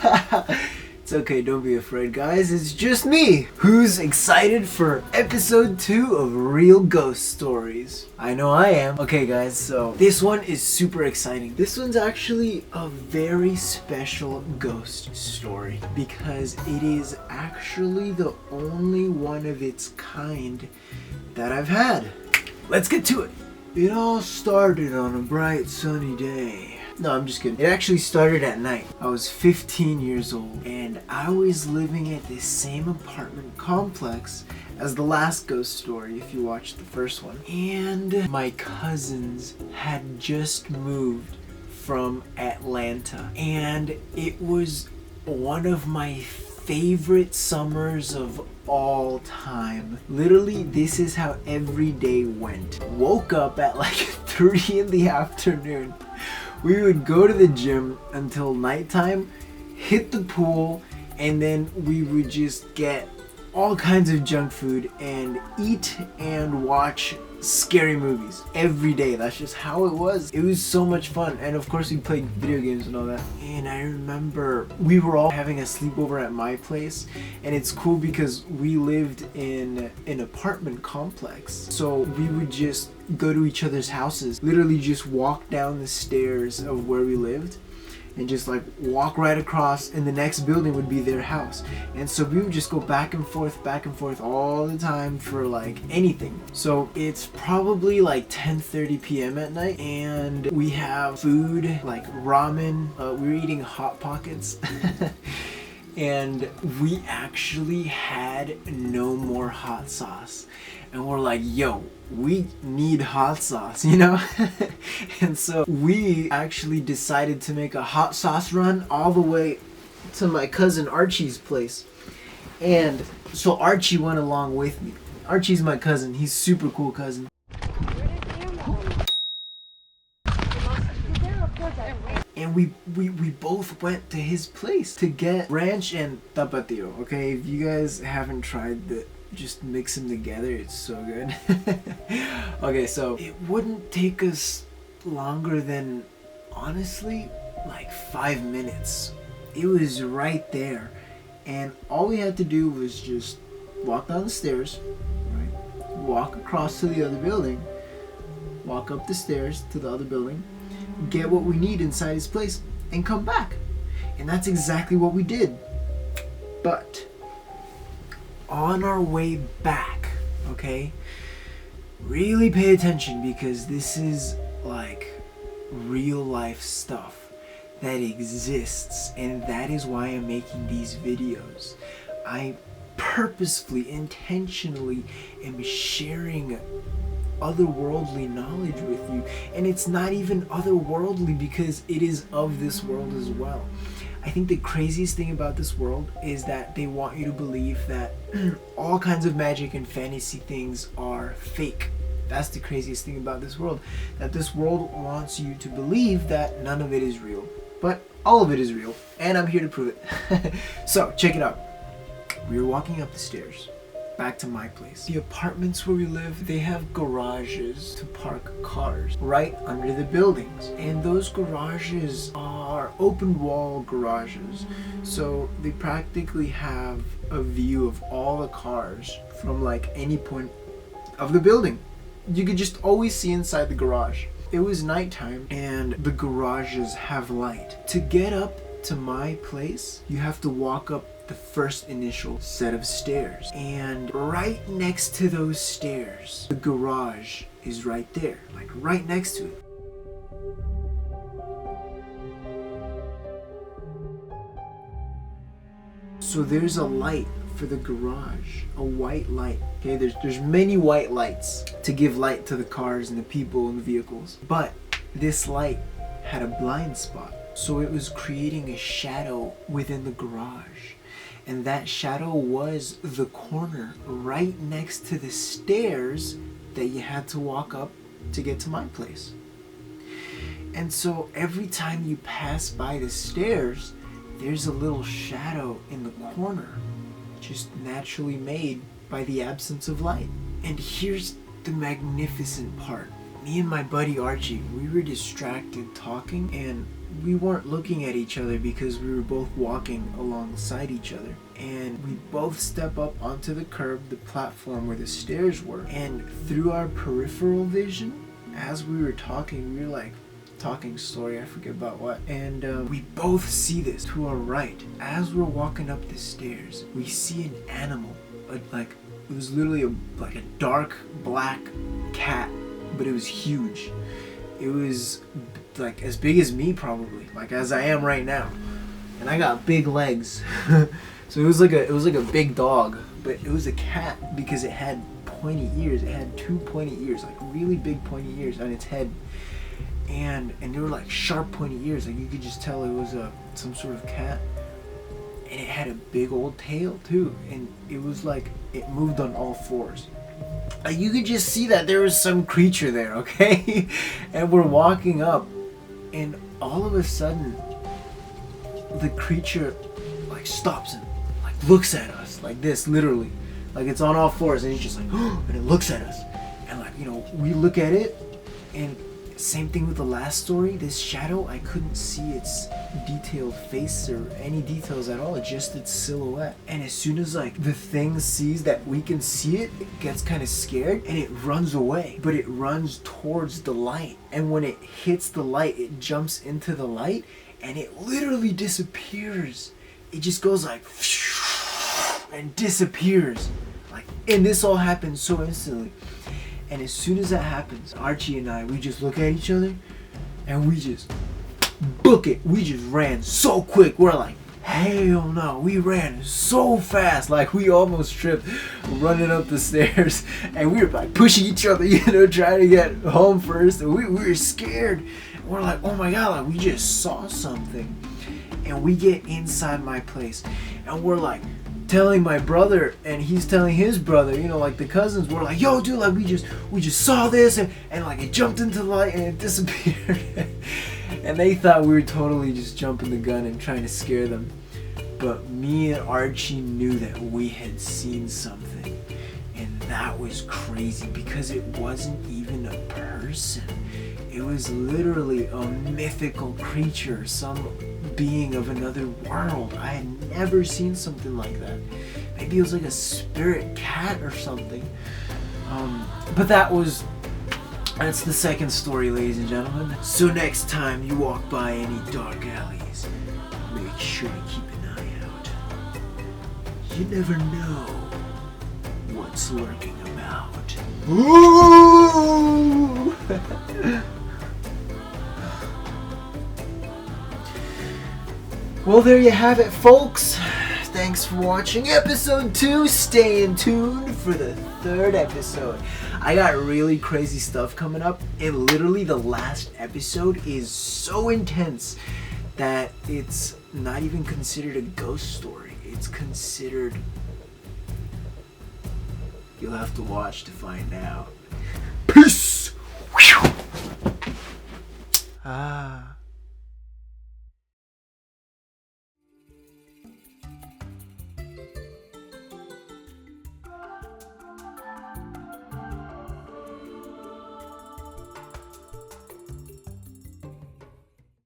It's okay, don't be afraid, guys. It's just me who's excited for episode 2 of Real Ghost Stories. I know I am. Okay, guys, so this one is super exciting. This one's actually a very special ghost story because it is actually the only one of its kind that I've had. Let's get to it. It all started on a bright sunny day. No, I'm just kidding. It actually started at night. I was 15 years old and I was living at this same apartment complex as the last ghost story, if you watched the first one. And my cousins had just moved from Atlanta and it was one of my favorite summers of all time. Literally, this is how every day went. Woke up at like 3 in the afternoon. We would go to the gym until nighttime, hit the pool, and then we would just get all kinds of junk food and eat and watch scary movies every day. That's just how it was. It was so much fun. And of course we played video games and all that. And I remember we were all having a sleepover at my place, and it's cool because we lived in an apartment complex. So we would just go to each other's houses, literally just walk down the stairs of where we lived and just like walk right across, and the next building would be their house. And so we would just go back and forth all the time for like anything. So it's probably like 10:30 p.m. at night and we have food like ramen. We were eating Hot Pockets and we actually had no more hot sauce. And we're like, yo, we need hot sauce, you know? And so we actually decided to make a hot sauce run all the way to my cousin Archie's place. And so Archie went along with me. Archie's my cousin. He's super cool cousin. And we both went to his place to get ranch and tapatio, okay? If you guys haven't tried the, just mix them together, it's so good. Okay, so it wouldn't take us longer than, honestly, like 5 minutes. It was right there. And all we had to do was just walk down the stairs, right? Walk across to the other building, walk up the stairs to the other building, get what we need inside his place, and come back. And that's exactly what we did. But on our way back, okay, really pay attention because this is like real life stuff that exists, and that is why I'm making these videos. I purposefully, intentionally am sharing otherworldly knowledge with you, and it's not even otherworldly because it is of this world as well. I think the craziest thing about this world is that they want you to believe that all kinds of magic and fantasy things are fake. That's the craziest thing about this world, that this world wants you to believe that none of it is real, but all of it is real, and I'm here to prove it. So check it out. We were walking up the stairs back to my place. The apartments where we live, they have garages to park cars right under the buildings, and those garages are open wall garages, so they practically have a view of all the cars from like any point of the building. You could just always see inside the garage. It was nighttime and the garages have light. To get up to my place, you have to walk up the first initial set of stairs, and right next to those stairs, the garage is right there, like right next to it. So there's a light for the garage, a white light. Okay, there's many white lights to give light to the cars and the people and the vehicles, but this light had a blind spot, so it was creating a shadow within the garage. And that shadow was the corner right next to the stairs that you had to walk up to get to my place. And so every time you pass by the stairs, there's a little shadow in the corner, just naturally made by the absence of light. And here's the magnificent part. me and my buddy Archie, we were distracted talking, and we weren't looking at each other because we were both walking alongside each other. And we both step up onto the curb, the platform where the stairs were, and through our peripheral vision, as we were talking, we were like talking story, I forget about what, and we both see this to our right. As we're walking up the stairs, we see an animal, like it was literally like a dark black cat, but it was huge. It was like as big as me, probably, like as I am right now, and I got big legs. So it was like a big dog, but it was a cat because it had pointy ears. It had 2 pointy ears, like really big pointy ears on its head, and they were like sharp pointy ears. Like you could just tell it was some sort of cat, and it had a big old tail too, and it was like it moved on all fours. Like you could just see that there was some creature there, okay? And we're walking up, and all of a sudden, the creature like stops and like looks at us like this, literally, like it's on all fours, and it's just like, and it looks at us, and like, you know, we look at it, and same thing with the last story. This shadow, I couldn't see its detailed face or any details at all, just its silhouette. And as soon as like the thing sees that we can see it, it gets kind of scared and it runs away, but it runs towards the light, and when it hits the light, it jumps into the light and it literally disappears. It just goes like and disappears, like, and this all happens so instantly. And as soon as that happens, Archie and I, we just look at each other and we just book it. We just ran so quick. We're like, hell no. We ran so fast. Like we almost tripped running up the stairs. And we were like pushing each other, you know, trying to get home first. And we were scared. And we're like, oh my God, like we just saw something. And we get inside my place. And we're like, telling my brother, and he's telling his brother, you know, like the cousins. We're like, yo dude, like we just saw this, and like it jumped into the light and it disappeared. And they thought we were totally just jumping the gun and trying to scare them, but me and Archie knew that we had seen something, and that was crazy because it wasn't even a person. It was literally a mythical creature, some being of another world. I had never seen something like that. Maybe it was like a spirit cat or something. But that's the second story, ladies and gentlemen. So next time you walk by any dark alleys, make sure to keep an eye out. You never know what's lurking about. Ooh! Well, there you have it, folks. Thanks for watching episode 2. Stay in tune for the 3rd episode. I got really crazy stuff coming up, and literally the last episode is so intense that it's not even considered a ghost story. It's considered... You'll have to watch to find out. Peace! Ah...